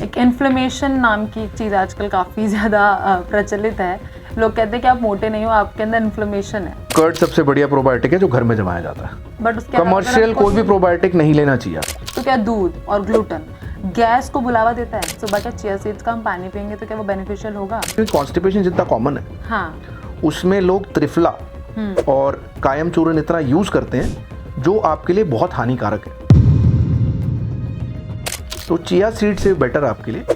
एक इन्फ्लेमेशन नाम की चीज़ आजकल काफ़ी ज़्यादा प्रचलित है। लोग कहते हैं कि आप मोटे नहीं हो, आपके अंदर इन्फ्लेमेशन है। कर्ड सबसे बढ़िया प्रोबायोटिक है जो घर में जमाया जाता है। बट उसके कमर्शियल कोई भी प्रोबायोटिक नहीं लेना चाहिए। तो क्या दूध और ग्लूटन गैस को बुलावा देता है? सुबह क्या चिया सीड्स का हम पानी पियेंगे तो क्या वो बेनिफिशियल होगा? कॉन्स्टिपेशन जितना कॉमन है, हाँ, उसमें लोग त्रिफला और कायम चूर्ण इतना यूज करते हैं जो आपके लिए बहुत हानिकारक है। तो चिया सीड से बेटर आपके लिए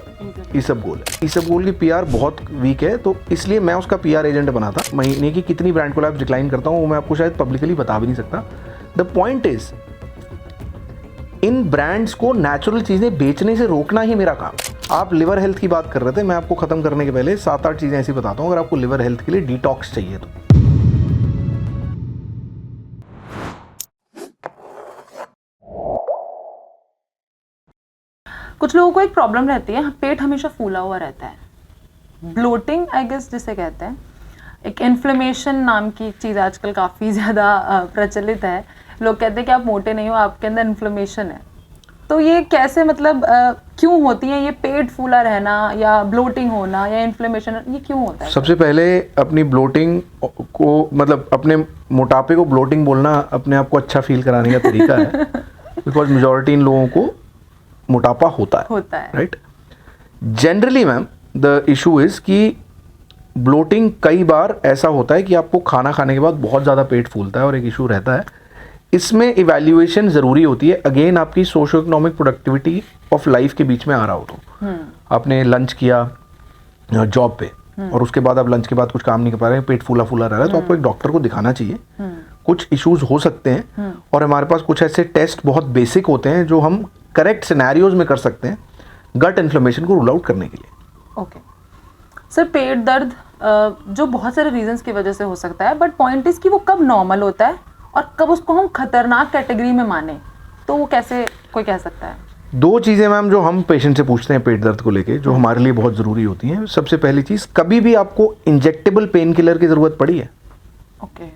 इसबगोल है। इसबगोल की पीआर बहुत वीक है, तो इसलिए मैं उसका पीआर एजेंट बना था। महीने की कितनी ब्रांड को मैं डिक्लाइन करता हूँ वो मैं आपको शायद पब्लिकली बता भी नहीं सकता। The point is, in brands को नेचुरल चीज़ें बेचने से रोकना ही मेरा काम। आप लिवर हेल्थ की बात कर रहे थे, मैं आपको ख़त्म करने के पहले 7-8 चीज़ें ऐसी बताता हूँ अगर आपको लिवर हेल्थ के लिए डिटॉक्स चाहिए तो। कुछ लोगों को एक प्रॉब्लम रहती है, पेट हमेशा फूला हुआ रहता है। ब्लोटिंग आई गेस जिसे कहते हैं, एक इन्फ्लेमेशन नाम की चीज़ आजकल काफ़ी ज़्यादा प्रचलित है। लोग कहते हैं कि आप मोटे नहीं हो, आपके अंदर इन्फ्लेमेशन है। तो ये कैसे, मतलब क्यों होती है ये पेट फूला रहना या ब्लोटिंग होना या इन्फ्लेमेशन, ये क्यों होता है? सबसे पहले अपनी ब्लोटिंग को, मतलब अपने मोटापे को ब्लोटिंग बोलना अपने आप को अच्छा फील कराने का तरीका है। बिकॉज मेजॉरिटी इन लोगों को मोटापा होता है, right? Generally ma'am the issue is कि ब्लोटिंग कई बार ऐसा होता है कि आपको खाना खाने के बाद बहुत ज़्यादा पेट फूलता है और एक इशू रहता है। इसमें इवैल्यूएशन ज़रूरी होती है। अगेन आपकी socio economic productivity of life के बीच में आ रहा हो तो आपने लंच किया जॉब पे और उसके बाद आप लंच के बाद कुछ काम नहीं कर पा रहे हैं, पेट फूला फूला रह रहा है, तो आपको एक डॉक्टर को दिखाना चाहिए। कुछ इश्यूज हो सकते हैं और हमारे पास कुछ ऐसे टेस्ट बहुत बेसिक होते हैं जो हम करेक्ट सिनेरियोज में कर सकते हैं गट इन्फ्लेमेशन को रूल आउट करने के लिए। ओके सर, पेट दर्द जो बहुत सारे रीजंस की वजह से हो सकता है, बट पॉइंट इज कि वो कब नॉर्मल होता है और कब उसको हम खतरनाक कैटेगरी में माने, तो वो कैसे कोई कह सकता है? दो चीज़ें मैम जो हम पेशेंट से पूछते हैं पेट दर्द को लेके, जो हमारे लिए बहुत ज़रूरी होती हैं। सबसे पहली चीज़, कभी भी आपको इंजेक्टेबल पेन किलर की ज़रूरत पड़ी है? ओके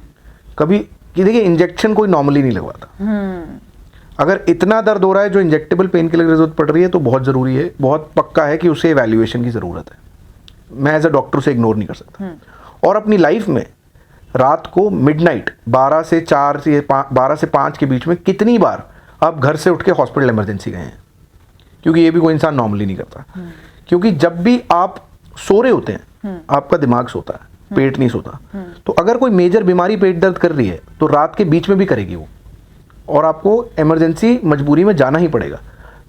कभी? कि देखिए, इंजेक्शन कोई नॉर्मली नहीं लगवाता। अगर इतना दर्द हो रहा है जो इंजेक्टेबल पेन किलर की जरूरत पड़ रही है तो बहुत ज़रूरी है, बहुत पक्का है कि उसे एवैल्यूएशन की ज़रूरत है। मैं एज अ डॉक्टर उसे इग्नोर नहीं कर सकता। और अपनी लाइफ में रात को मिडनाइट 12 से 4 या 12 से 5 के बीच में कितनी बार आप घर से उठ के हॉस्पिटल इमरजेंसी गए हैं? क्योंकि ये भी कोई इंसान नॉर्मली नहीं करता। क्योंकि जब भी आप सो रहे होते हैं आपका दिमाग सोता है, पेट नहीं सोता। तो अगर कोई मेजर बीमारी पेट दर्द कर रही है तो रात के बीच में भी करेगी वो, और आपको इमरजेंसी मजबूरी में जाना ही पड़ेगा।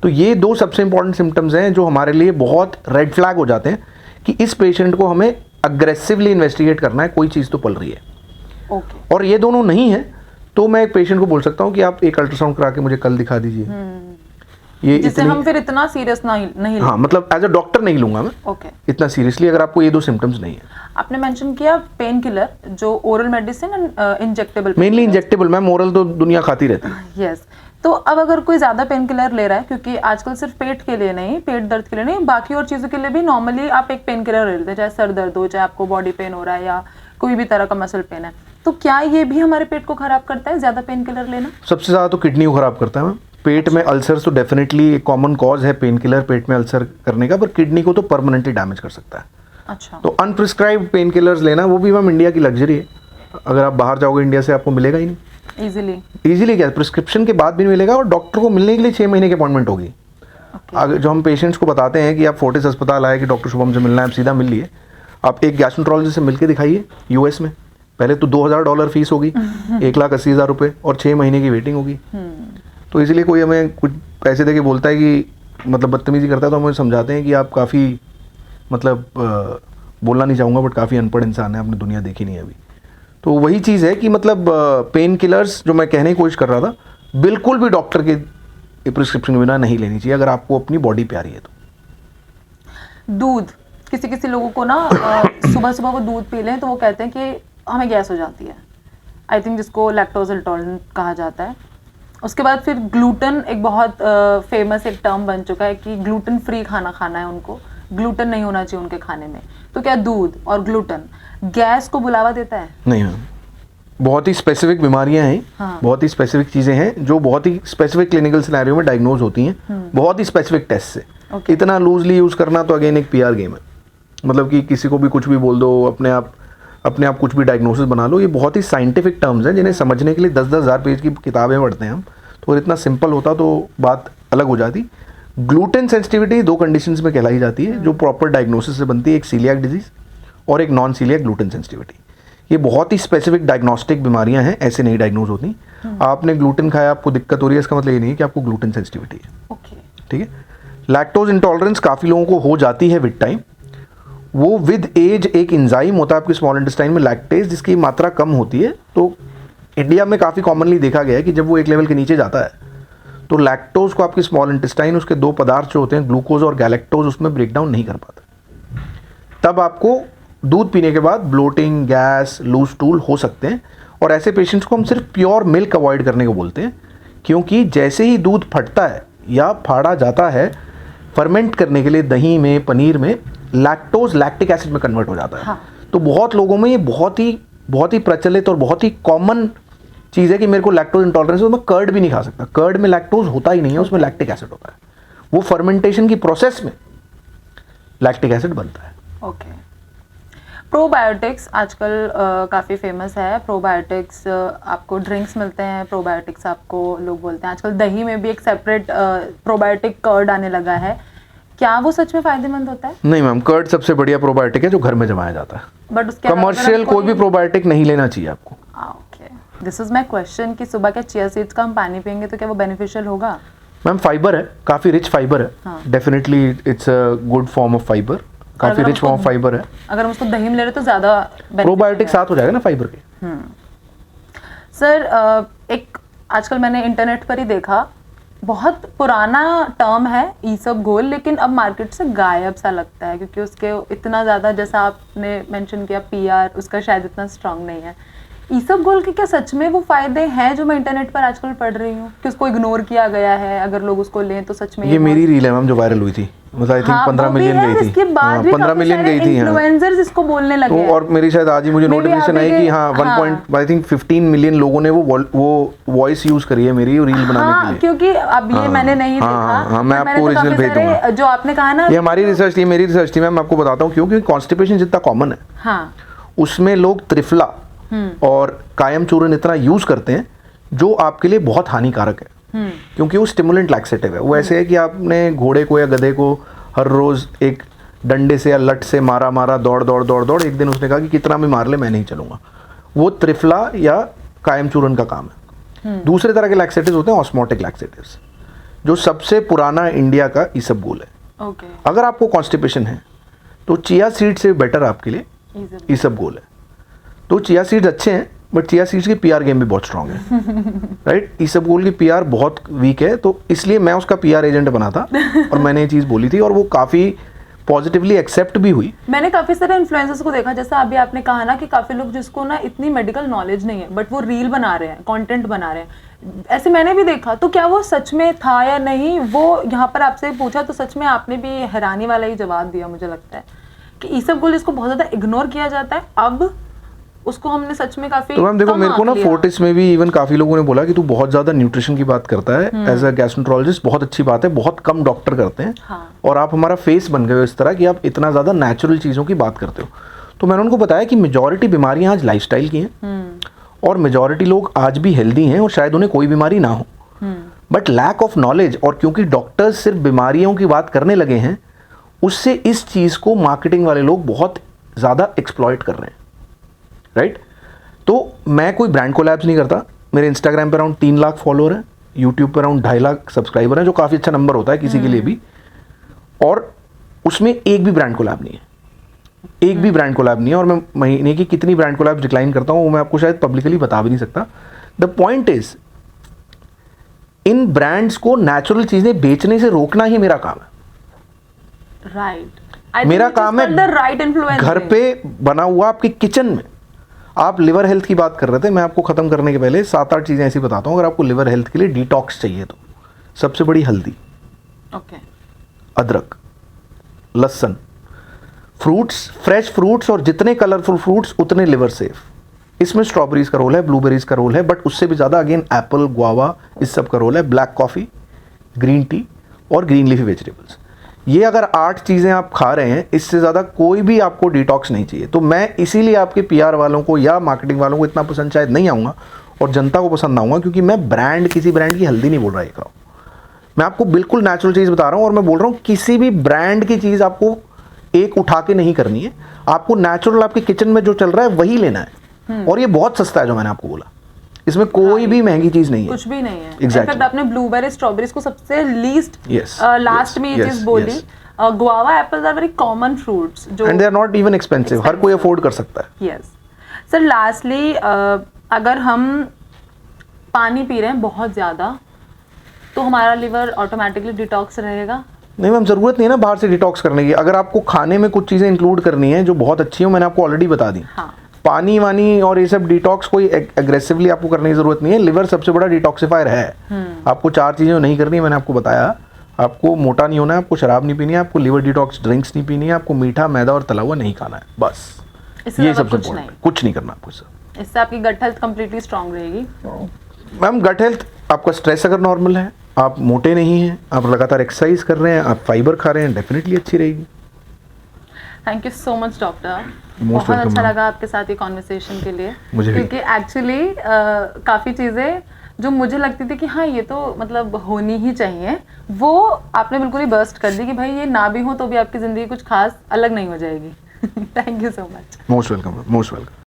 तो ये दो सबसे इंपॉर्टेंट सिम्टम्स हैं जो हमारे लिए बहुत रेड फ्लैग हो जाते हैं कि इस पेशेंट को हमें अग्रेसिवली इन्वेस्टिगेट करना है, कोई चीज़ तो पल रही है। ओके। और ये दोनों नहीं है तो मैं एक पेशेंट को बोल सकता हूँ कि आप एक अल्ट्रासाउंड करा के मुझे कल दिखा दीजिए। ये जिससे हम फिर इतना सीरियस नहीं हाँ, मतलब एज अ डॉक्टर नहीं लूंगा मैं ओके इतना सीरियसली अगर आपको ये दो सिम्टम्स नहीं है। आपने मेंशन किया पेन किलर, जो oral medicine and injectable. Mainly injectable ma'am, oral तो दुनिया खाती रहती है। यस। तो अब अगर कोई ज़्यादा पेन किलर ले रहा है, क्योंकि आजकल सिर्फ पेट के लिए नहीं, पेट दर्द के लिए नहीं, बाकी और चीज़ों के लिए भी नॉर्मली आप एक पेन किलर ले लेते हैं, चाहे सर दर्द हो, चाहे आपको बॉडी पेन हो रहा है या कोई भी तरह का मसल पेन है, तो क्या ये भी हमारे पेट को खराब करता है ज़्यादा पेन किलर लेना? सबसे ज़्यादा तो किडनी को खराब करता है मैम। पेट में अल्सर तो डेफिनेटली एक कॉमन कॉज है पेन किलर पेट में अल्सर करने का, पर किडनी को तो परमानेंटली डैमेज कर सकता है। अच्छा। तो अनप्रिस्क्राइब्ड पेन किलर्स लेना वो भी मैम इंडिया की लग्जरी है। अगर आप बाहर जाओगे इंडिया से आपको मिलेगा ही नहीं इजीली क्या, प्रिस्क्रिप्शन के बाद भी मिलेगा, और डॉक्टर को मिलने के लिए 6 महीने की अपॉइंटमेंट होगी। अगर जो हम पेशेंट्स को बताते हैं कि आप फोर्टिस अस्पताल आए कि डॉक्टर शुभम से मिलना है, आप सीधा मिल लिए। आप एक गैस्ट्रोएंटरोलॉजिस्ट से मिल के दिखाइए यूएस में, पहले तो $2000 फीस होगी, 1,80,000 रुपये, और 6 महीने की वेटिंग होगी। तो इसलिए कोई हमें कुछ पैसे दे के बोलता है कि मतलब बदतमीजी करता है तो हमें समझाते हैं कि आप काफ़ी मतलब बोलना नहीं चाहूँगा बट काफ़ी अनपढ़ इंसान है, आपने दुनिया देखी नहीं है अभी। तो वही चीज़ है कि मतलब पेन किलर्स जो मैं कहने की कोशिश कर रहा था, बिल्कुल भी डॉक्टर के प्रिस्क्रिप्शन के बिना नहीं लेनी चाहिए अगर आपको अपनी बॉडी प्यारी है तो। दूध, किसी लोगों को ना सुबह सुबह वो दूध पी लें तो वो कहते हैं कि हमें गैस हो जाती है, आई थिंक जिसको लैक्टोज इंटॉलरेंट कहा जाता है। उसके बाद फिर ग्लूटन एक बहुत फेमस एक टर्म बन चुका है कि ग्लूटन फ्री खाना खाना है उनको, ग्लूटन नहीं होना चाहिए उनके खाने में। तो क्या दूध और ग्लूटन गैस को बुलावा देता है? नहीं मैम, बहुत ही स्पेसिफिक बीमारियां हैं। हाँ। बहुत ही स्पेसिफिक चीज़ें हैं जो बहुत ही स्पेसिफिक क्लिनिकल सिनेरियो में डायग्नोज होती हैं, बहुत ही स्पेसिफिक टेस्ट से। Okay. इतना लूजली यूज़ करना तो अगेन एक पीआर गेम है, मतलब कि किसी को भी कुछ भी बोल दो, अपने आप कुछ भी डायग्नोसिस बना लो। ये बहुत ही साइंटिफिक टर्म्स हैं जिन्हें समझने के लिए 10-10 हज़ार पेज की किताबें पढ़ते हैं हम, तो अगर इतना सिंपल होता तो बात अलग हो जाती। ग्लूटेन सेंसिटिविटी 2 कंडीशंस में कहलाई जाती है जो प्रॉपर डायग्नोसिस से बनती है, एक सीलियाक डिजीज़ और एक नॉन सीलियाक ग्लूटेन सेंसिटिविटी। ये बहुत ही स्पेसिफिक डायग्नोस्टिक बीमारियां हैं, ऐसे नहीं डायग्नोज होती। आपने ग्लूटेन खाया, आपको दिक्कत हो रही है, इसका मतलब ये नहीं है कि आपको ग्लूटेन सेंसिटिविटी है। ओके, ठीक है। लैक्टोज इंटॉलरेंस काफ़ी लोगों को हो जाती है विद टाइम। वो विद एज एक एंजाइम होता है आपके स्मॉल इंटेस्टाइन में लैक्टेज, जिसकी मात्रा कम होती है। तो इंडिया में काफ़ी कॉमनली देखा गया है कि जब वो एक लेवल के नीचे जाता है तो लैक्टोज को आपकी स्मॉल इंटेस्टाइन उसके 2 पदार्थ जो होते हैं ग्लूकोज और गैलेक्टोज उसमें ब्रेक डाउन नहीं कर पाता। तब आपको दूध पीने के बाद ब्लोटिंग, गैस, लूज स्टूल हो सकते हैं। और ऐसे पेशेंट्स को हम सिर्फ प्योर मिल्क अवॉइड करने को बोलते हैं, क्योंकि जैसे ही दूध फटता है या फाड़ा जाता है फर्मेंट करने के लिए दही में, पनीर में, लैक्टोज लैक्टिक एसिड में कन्वर्ट हो जाता है। हाँ। तो बहुत लोगों में ये बहुत ही प्रचलित और बहुत ही कॉमन चीज़ है कि मेरे को लैक्टोज इंटॉलरेंस है, तो मैं कर्ड भी नहीं खा सकता। कर्ड में लैक्टोज होता ही नहीं है, उसमें लैक्टिक एसिड होता है। वो फर्मेंटेशन की प्रोसेस में लैक्टिक एसिड बनता है। ओके। प्रोबायोटिक्स आजकल काफ़ी फेमस है। प्रोबायोटिक्स आपको ड्रिंक्स मिलते हैं, प्रोबायोटिक्स आपको लोग बोलते हैं। आजकल दही में भी एक सेपरेट प्रोबायोटिक कर्ड आने लगा है। क्या वो सच में फ़ायदेमंद होता है? नहीं मैम, कर्ड सबसे बढ़िया प्रोबायोटिक है जो घर में जमाया जाता है। बट उसके अलावा कमर्शियल कोई भी प्रोबायोटिक नहीं लेना चाहिए आपको। Okay, this is my question कि सुबह क्या चिया सीड्स का हम पानी पियेंगे तो क्या वो बेनिफिशियल होगा? मैम फाइबर है, काफ़ी रिच फाइबर है। हाँ। Definitely it's a good form of fibre, काफ़ी अगर रिच फॉर्म ऑफ फाइबर है। अगर हम उसको दही में ले रहे तो ज़्यादा प्रोबायोटिक साथ हो जाएगा ना फाइबर के। सर एक आजकल मैंने इंटरनेट पर ही देखा, बहुत पुराना टर्म है ईसबगोल, लेकिन अब मार्केट से गायब सा लगता है क्योंकि उसके इतना ज़्यादा, जैसा आपने मेंशन किया, पीआर उसका शायद इतना स्ट्रांग नहीं है। ईसबगोल के क्या सच में वो फायदे हैं जो मैं इंटरनेट पर आजकल पढ़ रही हूँ कि उसको इग्नोर किया गया है, अगर लोग उसको लें तो सच में ये मेरी रील है मैम जो वायरल हुई थी, मतलब आई थिंक 15 मिलियन गई थी। इसके बाद भी 15 मिलियन गई थी। इन्फ्लुएंसर्स इसको बोलने लगे हैं। तो और मेरी शायद आज ही मुझे नोटिफिकेशन आई कि हाँ 1.15 मिलियन लोगों ने वो वॉइस यूज करी है मेरी रील बनाने के लिए। क्योंकि अब ये मैंने नहीं देखा। मैं आपको ओरिजिनल भेज दूंगा। जो आपने कहा ना, ये हमारी रिसर्च थी, मेरी रिसर्च थी मैम, मैं आपको बताता हूँ। क्योंकि कॉन्स्टिपेशन जितना कॉमन है, हाँ, उसमें लोग त्रिफला और कायम चूर्ण इतना यूज करते हैं जो आपके लिए बहुत हानिकारक है, क्योंकि वो स्टिमुलेंट लैक्सेटिव है। वो ऐसे है कि आपने घोड़े को या गधे को हर रोज एक डंडे से या लट से मारा दौड़, एक दिन उसने कहा कि कितना भी मार ले मैं नहीं चलूंगा। वो त्रिफला या कायम चूर्ण का काम है। दूसरे तरह के लैक्सेटिव्स होते हैं ऑस्मोटिक लैक्सेटिव्स, जो सबसे पुराना इंडिया का ईसबगोल है। ओके, अगर आपको कॉन्स्टिपेशन है तो चिया सीड से बेटर आपके लिए ईसबगोल है। तो चिया सीड्स अच्छे हैं, बट चिया सीड्स की पीआर गेम भी बहुत स्ट्रांग है। राइट, ईसबगोल की पीआर बहुत वीक है, तो इसलिए मैं उसका पीआर एजेंट बना था और मैंने ये चीज़ बोली थी और वो काफ़ी पॉजिटिवली एक्सेप्ट भी हुई। मैंने काफी सारे इन्फ्लुएंसर्स को देखा, जैसा अभी आपने कहा ना कि काफी लोग जिसको ना इतनी मेडिकल नॉलेज नहीं है बट वो रील बना रहे हैं, कंटेंट बना रहे हैं, ऐसे मैंने भी देखा। तो क्या वो सच में था या नहीं, वो यहाँ पर आपसे पूछा तो सच में आपने भी हैरानी वाला ही जवाब दिया। मुझे लगता है कि ईसबगोल जिसको बहुत ज्यादा इग्नोर किया जाता है, अब उसको हमने सच में काफी। तो मैम देखो, मेरे को ना फोर्टिस में भी इवन काफ़ी लोगों ने बोला कि तू बहुत ज़्यादा न्यूट्रिशन की बात करता है एज अ गैस्ट्रोएंटरोलॉजिस्ट, बहुत अच्छी बात है, बहुत कम डॉक्टर करते हैं। हाँ। और आप हमारा फेस बन गए हो इस तरह कि आप इतना ज़्यादा नेचुरल चीज़ों की बात करते हो। तो मैंने उनको बताया कि मेजॉरिटी बीमारियाँ आज लाइफस्टाइल की हैं और मेजॉरिटी लोग आज भी हेल्दी हैं और शायद उन्हें कोई बीमारी ना हो, बट लैक ऑफ नॉलेज, और क्योंकि डॉक्टर्स सिर्फ बीमारियों की बात करने लगे हैं, उससे इस चीज़ को मार्केटिंग वाले लोग बहुत ज़्यादा एक्सप्लॉइट कर रहे हैं। राइट, तो मैं कोई ब्रांड कोलैब्स नहीं करता। मेरे इंस्टाग्राम पे अराउंड 3 लाख फॉलोअर हैं, यूट्यूब पे अराउंड 2.5 लाख सब्सक्राइबर हैं, जो काफ़ी अच्छा नंबर होता है किसी के लिए भी। और उसमें एक भी ब्रांड कोलैब नहीं है, एक भी ब्रांड कोलैब नहीं है। और मैं महीने की कितनी ब्रांड कोलैब्स डिक्लाइन करता हूँ वो मैं आपको शायद पब्लिकली बता भी नहीं सकता। The point is, in brands को नेचुरल चीज़ें बेचने से रोकना ही मेरा काम है। राइट, मेरा काम है घर पे बना हुआ आपके किचन में। आप लिवर हेल्थ की बात कर रहे थे, मैं आपको ख़त्म करने के पहले 7-8 चीज़ें ऐसी बताता हूँ। अगर आपको लिवर हेल्थ के लिए डिटॉक्स चाहिए तो सबसे बड़ी हल्दी, ओके, अदरक, लहसुन, फ्रूट्स, फ्रेश फ्रूट्स और जितने कलरफुल फ्रूट्स उतने लिवर सेफ। इसमें स्ट्रॉबेरीज का रोल है, ब्लूबेरीज का रोल है, बट उससे भी ज़्यादा अगेन एप्पल, गुआवा, इस सब का रोल है। ब्लैक कॉफ़ी, ग्रीन टी और ग्रीन लीफी वेजिटेबल्स, ये अगर 8 चीज़ें आप खा रहे हैं, इससे ज़्यादा कोई भी आपको डिटॉक्स नहीं चाहिए। तो मैं इसीलिए आपके पीआर वालों को या मार्केटिंग वालों को इतना पसंद शायद नहीं आऊँगा और जनता को पसंद आऊँगा, क्योंकि मैं किसी ब्रांड की हल्दी नहीं बोल रहा है। मैं आपको बिल्कुल नेचुरल चीज़ बता रहा हूँ और मैं बोल रहा हूँ किसी भी ब्रांड की चीज़ आपको एक उठा के नहीं करनी है, आपको नेचुरल आपके किचन में जो चल रहा है वही लेना है। और ये बहुत सस्ता है जो मैंने आपको बोला, इसमें कोई भी महंगी चीज नहीं है, कुछ भी नहीं है। Exactly. इनफैक्ट आपने ब्लूबेरी स्ट्रॉबेरीज को सबसे लीस्ट Yes, लास्ट में ये चीज बोली। Guava apples are very common fruits जो and they are not even expensive, हर कोई अफोर्ड कर सकता है। यस सर, लास्टली अगर हम पानी पी रहे हैं बहुत ज्यादा तो हमारा लिवर ऑटोमेटिकली डिटॉक्स रहेगा? नहीं मैम, जरूरत नहीं है ना बाहर से डिटॉक्स करने की। अगर आपको खाने में कुछ चीजें इंक्लूड करनी है जो बहुत अच्छी हो, मैंने आपको ऑलरेडी बता दी। हाँ। पानी वानी और ये सब डिटॉक्स कोई एग्रेसिवली आपको करने की जरूरत नहीं है। लिवर सबसे बड़ा डिटॉक्सिफायर है। आपको 4 चीजें नहीं करनी है, मैंने आपको बताया। आपको मोटा नहीं होना है, आपको शराब नहीं पीनी है, आपको लिवर डिटॉक्स ड्रिंक्स नहीं पीनी है, आपको मीठा, मैदा और तला हुआ नहीं खाना है, बस। ये सबसे इम्पोर्टेंट है, कुछ नहीं करना आपको इससे। इससे आपकी गट हेल्थ कंप्लीटली स्ट्रांग रहेगी। मैम गट हेल्थ, आपका स्ट्रेस अगर नॉर्मल है, आप मोटे नहीं हैं, आप लगातार एक्सरसाइज कर रहे हैं, आप फाइबर खा रहे हैं, डेफिनेटली अच्छी रहेगी। Thank you so much doctor, Most बहुत welcome, अच्छा ma'am. लगा आपके साथ ये कॉन्वर्सेशन के लिए। मुझे भी। क्योंकि एक्चुअली काफ़ी चीज़ें जो मुझे लगती थी कि हाँ ये तो मतलब होनी ही चाहिए, वो आपने बिल्कुल ही बर्स्ट कर दी कि भाई ये ना भी हो तो भी आपकी ज़िंदगी कुछ खास अलग नहीं हो जाएगी। Thank you so much. Most welcome, most welcome.